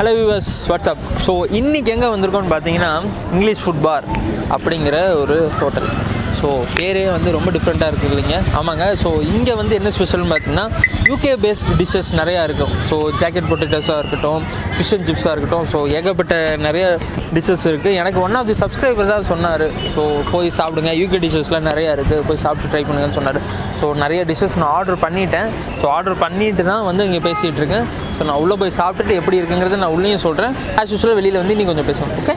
Hello viewers, WhatsApp. So இன்றைக்கி எங்கே வந்திருக்கோன்னு பார்த்தீங்கன்னா இங்கிலீஷ் ஃபுட் பார் அப்படிங்கிற ஒரு ஹோட்டல். ஸோ பேரே வந்து ரொம்ப டிஃப்ரெண்ட்டாக இருக்குது இல்லைங்க? ஆமாங்க. ஸோ இங்கே வந்து என்ன ஸ்பெஷல்னு பார்த்தீங்கன்னா யூகே பேஸ்ட் டிஷ்ஷஸ் நிறையா இருக்கும். ஸோ ஜாக்கெட் பொட்டேட்டோஸாக இருக்கட்டும், ஃபிஷ் அண்ட் சிப்ஸாக இருக்கட்டும், ஸோ ஏகப்பட்ட நிறைய டிஷ்ஷஸ் இருக்குது. எனக்கு ஒன் ஆஃப் தி சப்ஸ்கிரைபர் தான் சொன்னார், ஸோ போய் சாப்பிடுங்க, யூகே டிஷ்ஷஸ்லாம் நிறையா இருக்குது, போய் சாப்பிட்டு ட்ரை பண்ணுங்கன்னு சொன்னார். ஸோ நிறைய டிஷ்ஷஸ் நான் ஆர்டர் பண்ணிட்டேன். ஸோ ஆர்டர் பண்ணிட்டு தான் வந்து இங்கே பேசிகிட்டு இருக்கேன். ஸோ நான் உள்ளே போய் சாப்பிட்டுட்டு எப்படி இருக்குங்கிறத நான் உள்ளேயும் சொல்கிறேன். ஆஸ் யூஸ்வலாக வெளியில் வந்து நீங்கள் கொஞ்சம் பேசணும். ஓகே.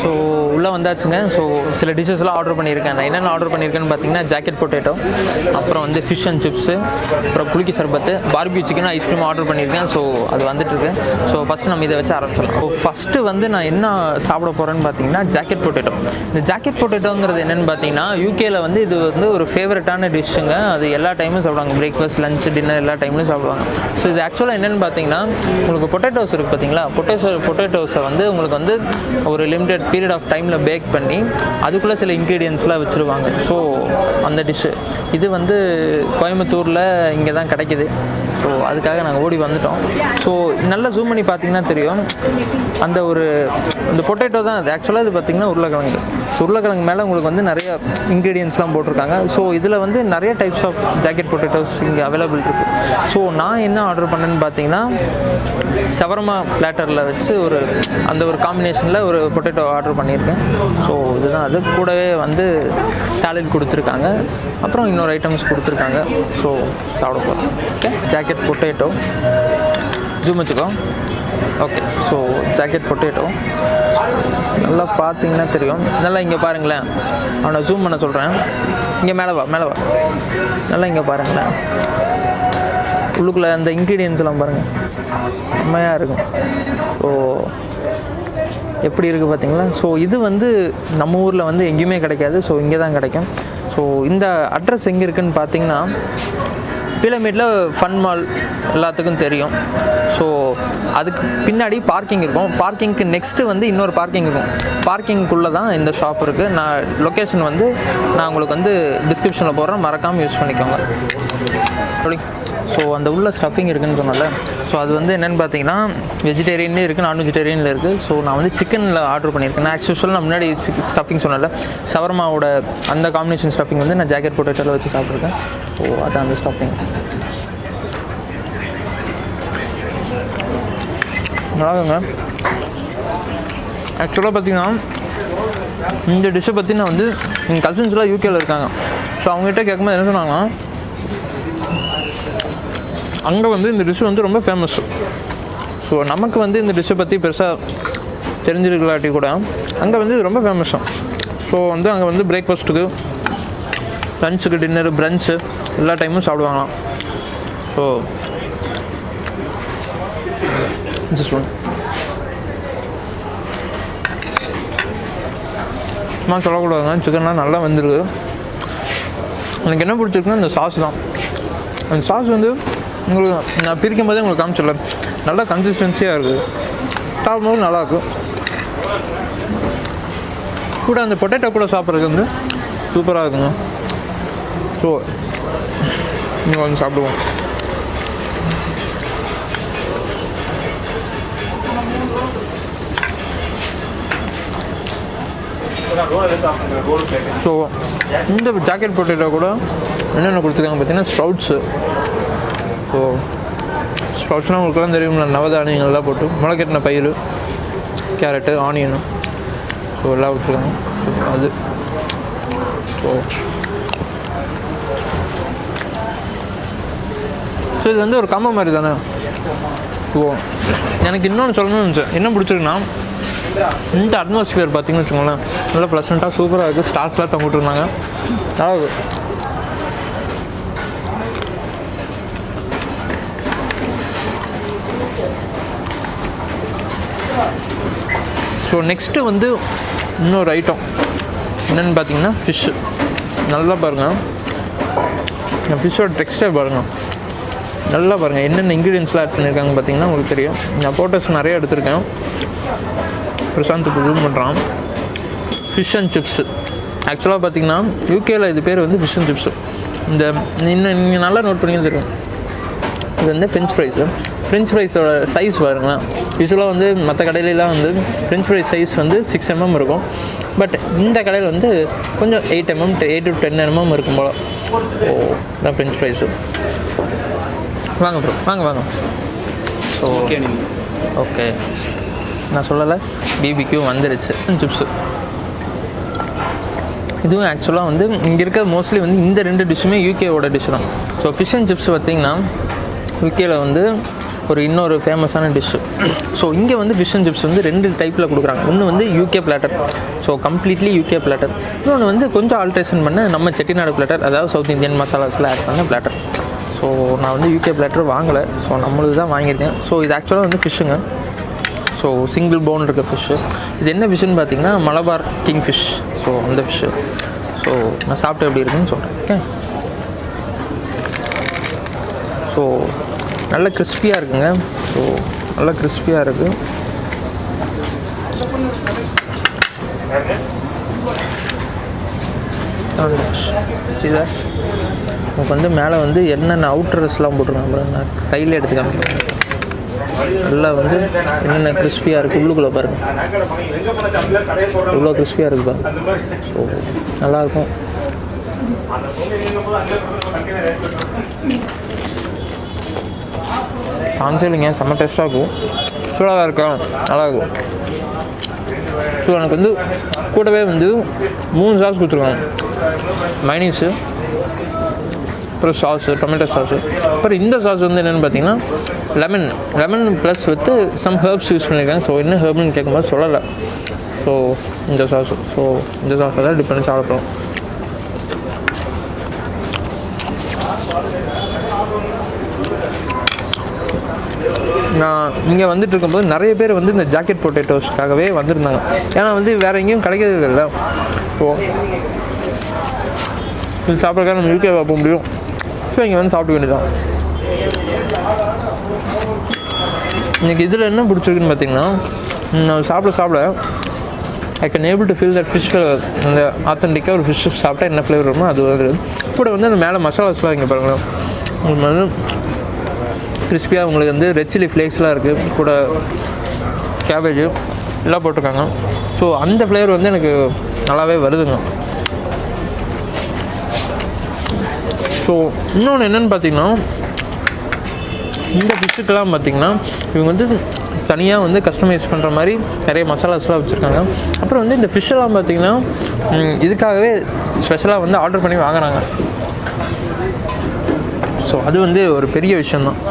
ஸோ உள்ளே வந்தாச்சுங்க. ஸோ சில டிஷ்ஷஸ்லாம் ஆர்டர் பண்ணியிருக்கேன். நான் என்னென்ன ஆர்டர் பண்ணியிருக்கேன்னு பார்த்தீங்கன்னா ஜாக்கெட் பொட்டேட்டோ, அப்புறம் வந்து ஃபிஷ் அண்ட் சிப்ஸு, அப்புறம் புளிக்கி சர்பத்து, பார்பிக்யூ சிக்கன், ஐஸ்கிரீம் ஆர்டர் பண்ணியிருக்கேன். ஸோ அது வந்துட்டுருக்கு. ஸோ ஃபஸ்ட்டு நம்ம இதை வச்சு ஆரம்பிச்சிடலாம். ஸோ ஃபஸ்ட்டு வந்து நான் என்ன சாப்பிட போகிறேன்னு பார்த்தீங்கன்னா ஜாக்கெட் பொட்டேட்டோ. இந்த ஜாக்கெட் பொட்டேட்டோங்கிறது என்னென்னு பார்த்தீங்கன்னா யூகேயில் வந்து இது வந்து ஒரு ஃபேவரட்டான டிஷ்ஷுங்க. அது எல்லா டைமும் சாப்பிடுவாங்க. பிரேக்ஃபாஸ்ட், லஞ்ச், டின்னர் எல்லா டைம்லையும் சாப்பிடுவாங்க. ஸோ இது ஆக்சுவலாக என்னென்னு பார்த்தீங்கன்னா உங்களுக்கு பொட்டேட்டோஸ் இருக்குது பார்த்தீங்களா? பொட்டேட்டோஸை வந்து உங்களுக்கு வந்து ஒரு லிமிடெட் பீரியட் ஆஃப் டைமில் பேக் பண்ணி அதுக்குள்ளே சில இன்க்ரீடியன்ட்ஸ்லாம் வச்சுருவாங்க. ஸோ அந்த டிஷ்ஷு இது வந்து கோயம்புத்தூரில் இங்கே தான் கிடைக்கிது. ஸோ அதுக்காக நாங்கள் ஓடி வந்துட்டோம். ஸோ நல்லா ஜூம் பண்ணி பார்த்தீங்கன்னா தெரியும், அந்த பொட்டேட்டோ தான் அது. ஆக்சுவலாக இது பார்த்திங்கன்னா உருளைக்கிழங்கு. ஸோ உருளைக்கிழங்கு மேலே உங்களுக்கு வந்து நிறைய இன்க்ரீடியன்ட்ஸ்லாம் போட்டிருக்காங்க. ஸோ இதில் வந்து நிறைய டைப்ஸ் ஆஃப் ஜாக்கெட் பொட்டேட்டோஸ் இங்கே அவைலபிள் இருக்குது. ஸோ நான் என்ன ஆர்டர் பண்ணேன்னு பார்த்தீங்கன்னா ஷவர்மா பிளாட்டரில் வச்சு அந்த ஒரு காம்பினேஷனில் ஒரு பொட்டேட்டோ ஆர்டர் பண்ணியிருக்கேன். ஸோ இதுதான் அது. கூடவே வந்து சாலட் கொடுத்துருக்காங்க, அப்புறம் இன்னொரு ஐட்டம்ஸ் கொடுத்துருக்காங்க. ஸோ சாப்பிட போகிறோம். ஓகே. ஜாக்கெட் பொட்டேட்டோ ஜூம் வச்சுக்கோ. ஓகே. ஸோ ஜாக்கெட் பொட்டேட்டோ நல்லா பார்த்தீங்கன்னா தெரியும். நல்லா இங்கே பாருங்களேன், அவனை ஜூம் பண்ண சொல்கிறேன். இங்கே மேலே வா. நல்லா இங்கே பாருங்களேன், உள்ளுக்குள்ளே அந்த இன்க்ரீடியன்ஸ் எல்லாம் பாருங்கள், செம்மையாக இருக்கும். ஸோ எப்படி இருக்குது பார்த்தீங்களா? ஸோ இது வந்து நம்ம ஊரில் வந்து எங்கேயுமே கிடைக்காது. ஸோ இங்கே தான் கிடைக்கும். ஸோ இந்த அட்ரஸ் எங்கே இருக்குதுன்னு பார்த்தீங்கன்னா பீலமேடில் ஃபன் மால் எல்லாத்துக்கும் தெரியும். ஸோ அதுக்கு பின்னாடி பார்க்கிங் இருக்கும். பார்க்கிங்க்கு நெக்ஸ்ட்டு வந்து இன்னொரு பார்க்கிங் இருக்கும். பார்க்கிங்குள்ளே தான் இந்த ஷாப் இருக்குது. நான் லொக்கேஷன் வந்து நான் உங்களுக்கு வந்து டிஸ்கிரிப்ஷனில் போடுறேன், மறக்காமல் யூஸ் பண்ணிக்கோங்க. அப்படி. ஸோ அந்த உள்ள ஸ்டஃபிங் இருக்குதுன்னு சொன்னால, ஸோ அது வந்து என்னென்னு பார்த்தீங்கன்னா வெஜிடேரியன்லேயும் இருக்குது, நான் வெஜிடேரியனில் இருக்குது. ஸோ நான் வந்து சிக்கனில் ஆர்டர் பண்ணியிருக்கேன். நான் ஆக்சுவலாக நான் முன்னாடி ஸ்டஃபிங் சொன்னால ஷவர்மாவோட அந்த காம்பினேஷன் ஸ்டஃபிங் வந்து நான் ஜாக்கெட் பொட்டேட்டோவில் வச்சு சாப்பிட்ருக்கேன். ஸோ அதான் அந்த ஸ்டஃபிங் நல்லாங்க. ஆக்சுவலாக பார்த்தீங்கன்னா இந்த டிஷ்ஷை பற்றி நான் வந்து எங்கள் கசின்ஸ்லாம் யூகேயில் இருக்காங்க. ஸோ அவங்ககிட்ட கேட்கும்போது என்ன சொன்னாங்கன்னா அங்கே வந்து இந்த டிஷ்ஷு வந்து ரொம்ப ஃபேமஸ். ஸோ நமக்கு வந்து இந்த டிஷ்ஷை பற்றி பெருசாக தெரிஞ்சிருக்கலாட்டி கூட அங்கே வந்து இது ரொம்ப ஃபேமஸ்ஸாக. ஸோ வந்து அங்கே வந்து பிரேக்ஃபாஸ்ட்டுக்கு, லஞ்சுக்கு, டின்னரு, பிரஞ்சு எல்லா டைமும் சாப்பிடுவாங்களாம். ஸோ ஜஸ்ட் ஒன் சும்மா சொல்லக்கூடாதுங்க. சிக்கன்லாம் நல்லா வந்துருக்கு. எனக்கு என்ன பிடிச்சிருக்குன்னா இந்த சாஸ் தான். அந்த சாஸ் வந்து உங்களுக்கு நான் பிரிக்கும் போதே உங்களுக்கு காமிச்சிடல, நல்லா கன்சிஸ்டன்சியாக இருக்குது. சாப்பிடும்போது நல்லாயிருக்கும். கூட அந்த பொட்டேட்டோ கூட சாப்பிட்றதுக்கு வந்து சூப்பராக இருக்குங்க. ஸோ நீங்கள் வந்து சாப்பிடுவோம். ஸோ இந்த ஜாக்கெட் பொட்டேட்டோ கூட என்னென்ன கொடுத்துருக்காங்க பார்த்தீங்கன்னா ஸ்ப்ரவுட்ஸு. ஸோ ஸ்ப்ரவுட்ஸ்னால் உங்களுக்குலாம் தெரியும்ல, நவதானியங்கள்லாம் போட்டு முளைக்கட்டின பயிர், கேரட்டு, ஆனியனு, ஸோ எல்லாம் விட்டுருக்காங்க. அது ஸோ இது வந்து ஒரு கம்ம மாதிரி தானே. ஸோ எனக்கு இன்னொன்று சொல்லணும்னு இருந்துச்சு. என்ன பிடிச்சிருக்குன்னா இந்த அட்மாஸ்பியர் பார்த்திங்கன்னு வச்சுக்கோங்களேன், நல்லா ப்ளசண்ட்டாக சூப்பராக இருக்குது. ஸ்டார்ஸ்லாம் தொங்கிட்டு இருந்தாங்க, நல்லா இருக்குது. ஸோ நெக்ஸ்ட்டு வந்து இன்னொரு ஐட்டம் என்னென்னு பார்த்தீங்கன்னா ஃபிஷ்ஷு நல்லா பாருங்கள். இந்த ஃபிஷ்ஷோட டெக்ஸ்டர் பாருங்கள், நல்லா பாருங்கள் என்னென்ன இன்க்ரீடியன்ஸ்லாம் ஆட் பண்ணியிருக்காங்க பார்த்தீங்கன்னா உங்களுக்கு தெரியும். நான் ஃபோட்டோஸ் நிறைய எடுத்திருக்கேன். பிரசாந்த் இப்போ ஜூம் பண்ணுறான். ஃபிஷ் அண்ட் சிப்ஸு ஆக்சுவலாக பார்த்தீங்கன்னா யூகேயில் இது பேர் வந்து ஃபிஷ் அண்ட் சிப்ஸு. இந்த இன்னும் நீங்கள் நல்லா நோட் பண்ணி தெரியும், இது வந்து ஃப்ரெஞ்ச் ஃப்ரைஸு. ஃப்ரெஞ்ச் ஃப்ரைஸோட சைஸ் பாருங்களேன். யூஸ்வலாக வந்து மற்ற கடையிலலாம் வந்து ஃப்ரெஞ்ச் ஃப்ரைஸ் சைஸ் வந்து 6 mm இருக்கும். பட் இந்த கடையில் வந்து கொஞ்சம் 8 mm 8 to 10 mm இருக்கும் போல். ஸோ இதான் ஃப்ரெஞ்ச் ஃப்ரைஸு. வாங்க ப்ரோ, வாங்க. ஸோ ஓகே, நான் சொல்லலை, பிபிக்யூ வந்துருச்சு. சிப்ஸு இதுவும் ஆக்சுவலாக வந்து இங்கே இருக்க மோஸ்ட்லி வந்து இந்த 2 டிஷ்ஷுமே யூகேவோட டிஷ் தான். ஸோ ஃபிஷ் அண்ட் சிப்ஸ் பார்த்திங்கன்னா யூகேயில் வந்து ஒரு இன்னொரு ஃபேமஸான டிஷ்ஷு. ஸோ இங்கே வந்து ஃபிஷ் அண்ட் சிப்ஸ் வந்து 2 டைப்பில் கொடுக்குறாங்க. ஒன்று வந்து UK platter, so completely UK platter. இன்னொன்று வந்து கொஞ்சம் ஆல்ட்ரேஷன் பண்ண நம்ம செட்டிநாடு பிளாட்டர், அதாவது சவுத் இந்தியன் மசாலாஸில் ஆட் பண்ண பிளாட்டர். ஸோ நான் வந்து யூகே பிளாட்டர் வாங்கலை, ஸோ நம்மளுக்கு தான் வாங்கியிருக்கேன். ஸோ இது ஆக்சுவலாக வந்து ஃபிஷ்ஷுங்க. ஸோ சிங்கிள் போன் இருக்க ஃபிஷ்ஷு. இது என்ன ஃபிஷ்ஷுன்னு பார்த்தீங்கன்னா மலபார் கிங் ஃபிஷ். ஸோ அந்த ஃபிஷ்ஷு. ஸோ நான் சாப்பிட்டு எப்படி இருக்குன்னு சொல்கிறேன். ஓகே, ஸோ நல்ல கிறிஸ்பியாக இருக்குங்க. ஸோ நல்லா கிறிஸ்பியாக இருக்குது. சரி, உங்களுக்கு வந்து மேலே வந்து என்னென்ன அவுட்டர்ஸ்லாம் போட்டிருக்காங்க அப்புறம் நான் கையில் எடுத்து காமிக்கிறேன். நல்லா வந்து என்னென்ன கிறிஸ்பியாக இருக்குது உள்ளுக்குள்ளே பாருங்கள், இவ்வளோ கிறிஸ்பியாக இருக்குது பாருங்கள். ஸோ நல்லாயிருக்கும். காமிச்சில்லைங்க, செம்ம டேஸ்ட்டாக இருக்கும். சூடாக இருக்கா, நல்லாயிருக்கும். ஸோ எனக்கு வந்து கூடவே வந்து 3 சாஸ் கொடுத்துருக்காங்க. மைனீஸு, அப்புறம் சாஸு, டொமேட்டோ சாஸு. அப்புறம் இந்த சாஸ் வந்து என்னென்னு பார்த்தீங்கன்னா lemon plus with some herbs use பண்ணியிருக்காங்க. ஸோ என்ன ஹெர்ப்னு கேட்கும்போது சொல்லலை. ஸோ இந்த சாஸு, ஸோ இந்த சாஸை தான் டிபெண்ட் சாப்பிட்றோம். நான் இங்கே வந்துட்டு இருக்கும்போது நிறைய பேர் வந்து இந்த ஜாக்கெட் பொட்டேட்டோஸ்க்காகவே வந்திருந்தாங்க. ஏன்னா வந்து வேறு எங்கேயும் கிடைக்கிறது இல்லை. ஸோ இது சாப்பிட்றதுக்காக நம்ம யூகே போக முடியும். ஸோ இங்கே வந்து சாப்பிட வேண்டியதான். இன்றைக்கி இதில் என்ன பிடிச்சிருக்குன்னு பார்த்தீங்கன்னா, நான் சாப்பிட I can able to feel that fish flavour. இந்த ஆத்தென்டிக்காக ஒரு ஃபிஷ் சாப்பிட்டா என்ன ஃப்ளேவர் வருமோ அது வருது. கூட வந்து அந்த மேலே மசாலாஸ்லாம் இங்கே பாருங்களேன், உங்களுக்கு வந்து கிறிஸ்பியாக உங்களுக்கு வந்து ரெட் சில்லி ஃப்ளேக்ஸ்லாம் இருக்குது, கூட கேபேஜு எல்லாம் போட்டிருக்காங்க. ஸோ அந்த ஃப்ளேவர் வந்து எனக்கு நல்லாவே வருதுங்க. ஸோ இன்னொன்று என்னென்னு பார்த்தீங்கன்னா, இந்த ஃபிஷ்ஷுக்கெல்லாம் பார்த்திங்கன்னா இவங்க வந்து தனியாக வந்து கஸ்டமைஸ் பண்ணுற மாதிரி நிறைய மசாலாஸ்லாம் வச்சுருக்காங்க. அப்புறம் வந்து இந்த ஃபிஷ்ஷெல்லாம் பார்த்திங்கன்னா இதுக்காகவே ஸ்பெஷலாக வந்து ஆர்டர் பண்ணி வாங்குறாங்க. ஸோ அது வந்து ஒரு பெரிய விஷயந்தான்.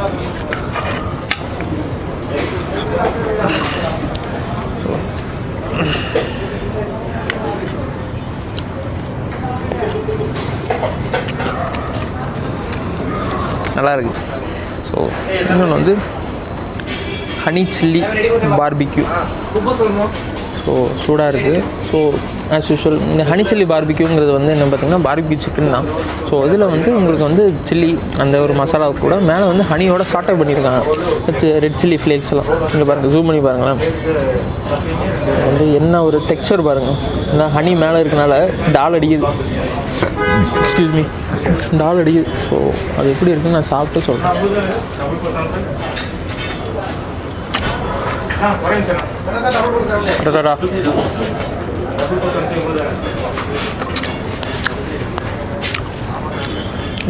நல்லா இருக்குது. ஸோ இன்னொன்று வந்து ஹனி சில்லி பார்பிக்யூ. ஸோ சூடாக இருக்குது. ஸோ ஆஸ் யூஷுவல் இந்த ஹனி சில்லி பார்பிக்யூங்கிறது வந்து என்ன பார்த்திங்கன்னா பார்பிக்யூ சிக்கன் தான். ஸோ இதில் வந்து உங்களுக்கு வந்து சில்லி அந்த ஒரு மசாலா கூட மேலே வந்து ஹனியோட சாட்டை பண்ணியிருக்காங்க. ரெட் சில்லி ஃப்ளேக்ஸ் எல்லாம் இங்கே பாருங்கள், ஜூம் பண்ணி பாருங்களேன். வந்து என்ன ஒரு டெக்ஸ்சர் பாருங்கள். இந்த ஹனி மேலே இருக்கனால டால் அடிக்குது, எக்ஸ்கியூஸ் மீ, டால் அடிக்குது. ஸோ அது எப்படி இருக்குன்னு நான் சாப்பிட்டு சொல்கிறேன்.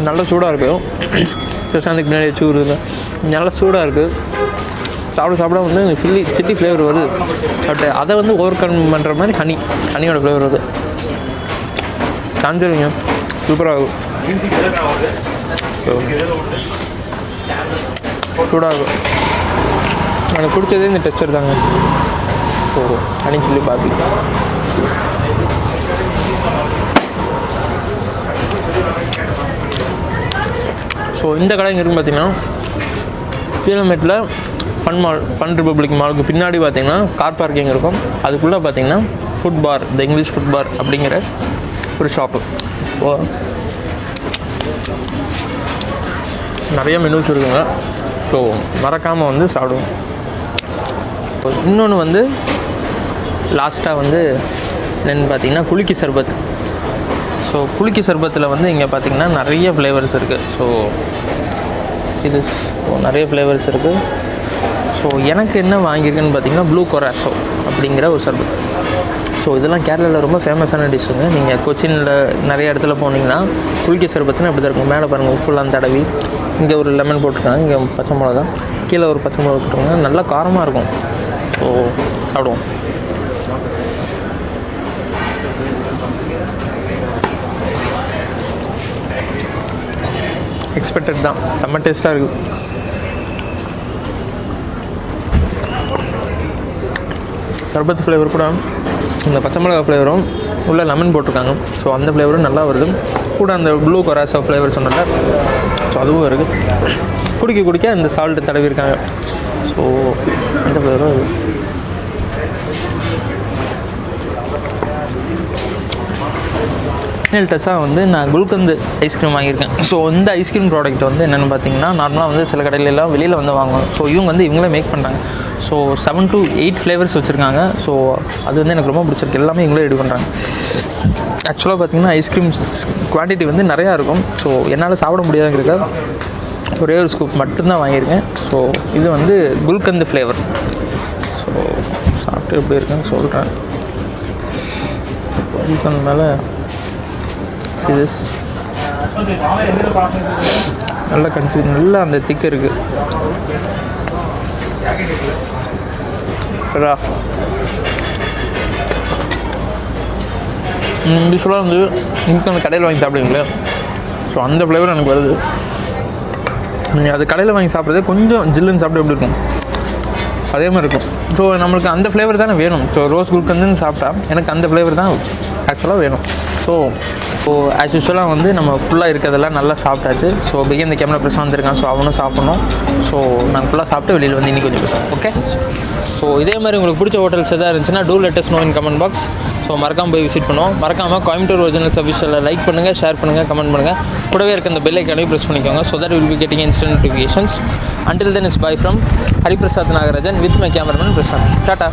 நல்ல சூடாக இருக்குது. பிரசாந்துக்கு பின்னாடி வச்சு விடுறது நல்லா சூடாக இருக்குது. சாப்பிட வந்து சில்லி ஃப்ளேவர் வருது. பட் அதை வந்து ஓவர் கம் பண்ணுற மாதிரி ஹனியோட ஃப்ளேவர் வருது. காஞ்சிருங்க, சூப்பராக இருக்கும். சூடாக இருக்கும். எனக்கு பிடிச்சதே இந்த டெக்ஸ்சர் தாங்க. So honey chilli barbecue. So இந்த கடை இங்கே இருக்குன்னு பார்த்தீங்கன்னா பீலமேட்டில் ஃபன் ரிப்பப்ளிக் மாலுக்கு பின்னாடி பார்த்தீங்கன்னா கார் பார்க்கிங் இருக்கும். அதுக்குள்ளே பார்த்தீங்கன்னா food bar, the English food bar அப்படிங்கிற ஒரு ஷாப்பு. நிறைய மெனூஸ் இருக்குங்க. ஸோ மறக்காமல் வந்து சாப்பிடுவோம். இன்னொன்று வந்து லாஸ்ட்டாக வந்து என்னென்னு பார்த்தீங்கன்னா குலுக்கி சர்பத். ஸோ குலுக்கி சர்பத்தில் வந்து இங்கே பார்த்திங்கன்னா நிறைய ஃப்ளேவர்ஸ் இருக்குது. ஸோ நிறைய ஃப்ளேவர்ஸ் இருக்குது. ஸோ எனக்கு என்ன வாங்கியிருக்குன்னு பார்த்தீங்கன்னா ப்ளூ கொராசோ அப்படிங்கிற ஒரு சர்பத். ஸோ இதெல்லாம் கேரளாவில் ரொம்ப ஃபேமஸான டிஷ்ஷுங்க. நீங்கள் கொச்சினில் நிறைய இடத்துல போனீங்கன்னா குலுக்கி சர்பத்துன்னு அப்படி தான் இருக்கும். மேலே பாருங்கள் உப்புலாம் தடவி, இங்கே ஒரு லெமன் போட்டுருக்காங்க, இங்கே பச்சை மிளகா, கீழே ஒரு பச்சை மிளகா போட்டுருக்காங்க. நல்லா காரமாக இருக்கும். ஸோ சாப்பிடுவோம். எக்ஸ்பெக்டட் தான், செம்ம டேஸ்ட்டாக இருக்குது. சர்பத் ஃப்ளேவர் கூட இந்த பச்சை மிளகா ஃப்ளேவரும் உள்ளே லெமன் போட்டிருக்காங்க. ஸோ அந்த ஃப்ளேவரும் நல்லா வருது. கூட அந்த ப்ளூ கொராசோ ஃப்ளேவர் சொன்னால ஸோ அதுவும் இருக்குது. குடிக்க இந்த சால்ட்டு தடவிருக்காங்க. ஸோ அந்த ஃப்ளேவரும் அது ஃபைனல் டச்சாக வந்து நான் குல்கந்து ஐஸ்கிரீம் வாங்கியிருக்கேன். ஸோ இந்த ஐஸ்கிரீம் ப்ராடக்ட் வந்து என்னென்னு பார்த்தீங்கன்னா நார்மலாக வந்து சில கடையிலெல்லாம் வெளியில் வந்து வாங்குவோம். ஸோ இவங்க வந்து இவங்களே மேக் பண்ணுறாங்க. ஸோ 7 to 8 ஃப்ளேவர்ஸ் வச்சுருக்காங்க. ஸோ அது வந்து எனக்கு ரொம்ப பிடிச்சிருக்கு. எல்லாமே இவங்களே ரெடி பண்ணுறாங்க. ஆக்சுவலாக பார்த்திங்கன்னா ஐஸ்கிரீம்ஸ் குவான்டிட்டி வந்து நிறையா இருக்கும். ஸோ என்னால் சாப்பிட முடியாதுங்கிறத ஒரே ஒரு ஸ்கூப் மட்டும்தான் வாங்கியிருக்கேன். ஸோ இது வந்து குல்கந்து ஃப்ளேவர். ஸோ சாப்பிட்டு எப்படி இருக்குன்னு சொல்கிறேன். குல்கந்து மேலே சிஸ் நல்லா அந்த திக்கு இருக்குது. யூஸ்வலாக வந்து இங்கே அந்த கடையில் வாங்கி சாப்பிடுவீங்களே, ஸோ அந்த ஃப்ளேவர் எனக்கு வருது. நீங்கள் அது கடையில் வாங்கி சாப்பிட்றதே கொஞ்சம் ஜில்லுன்னு சாப்பிட்டு எப்படி இருக்கும் அதே மாதிரி இருக்கும். ஸோ நம்மளுக்கு அந்த ஃப்ளேவர் தானே வேணும். ஸோ ரோஸ் குல்கந்துன்னு சாப்பிட்டா எனக்கு அந்த ஃப்ளேவர் தான் ஆக்சுவலாக வேணும். ஸோ ஆஸ் யூஸ்வலாக வந்து நம்ம ஃபுல்லாக இருக்கிறதெல்லாம் நல்லா சாப்பிட்டாச்சு. ஸோ பிகே இந்த கேமரா ப்ரெஸ் வந்துருக்கான். ஸோ அவனும் சாப்பிட்ணும். ஸோ நாங்கள் ஃபுல்லாக சாப்பிட்டு வெளியில் வந்து இன்னைக்கு கொஞ்சம் பேசுவோம். ஓகே. ஸோ இதே மாதிரி உங்களுக்கு பிடிச்ச ஹோட்டல்ஸ் எதாவது இருந்துச்சுன்னா do let us know in comment box. So மறக்காமல் போய் விசிட் பண்ணுவோம். மறக்காமல் கோயம்புத்தூர் ஒரிஜினல்ஸ் அஃபிஷியலை லைக் பண்ணுங்கள், ஷேர் பண்ணுங்கள், கமெண்ட் பண்ணுங்கள். கூடவே இருக்க அந்த பெல் ஐக்கானையும் ப்ரெஸ் பண்ணிக்கோங்க. So that will be getting instant notifications. Until then, it's bye from Hariprasad Nagarajan with my cameraman Prashant. Tata.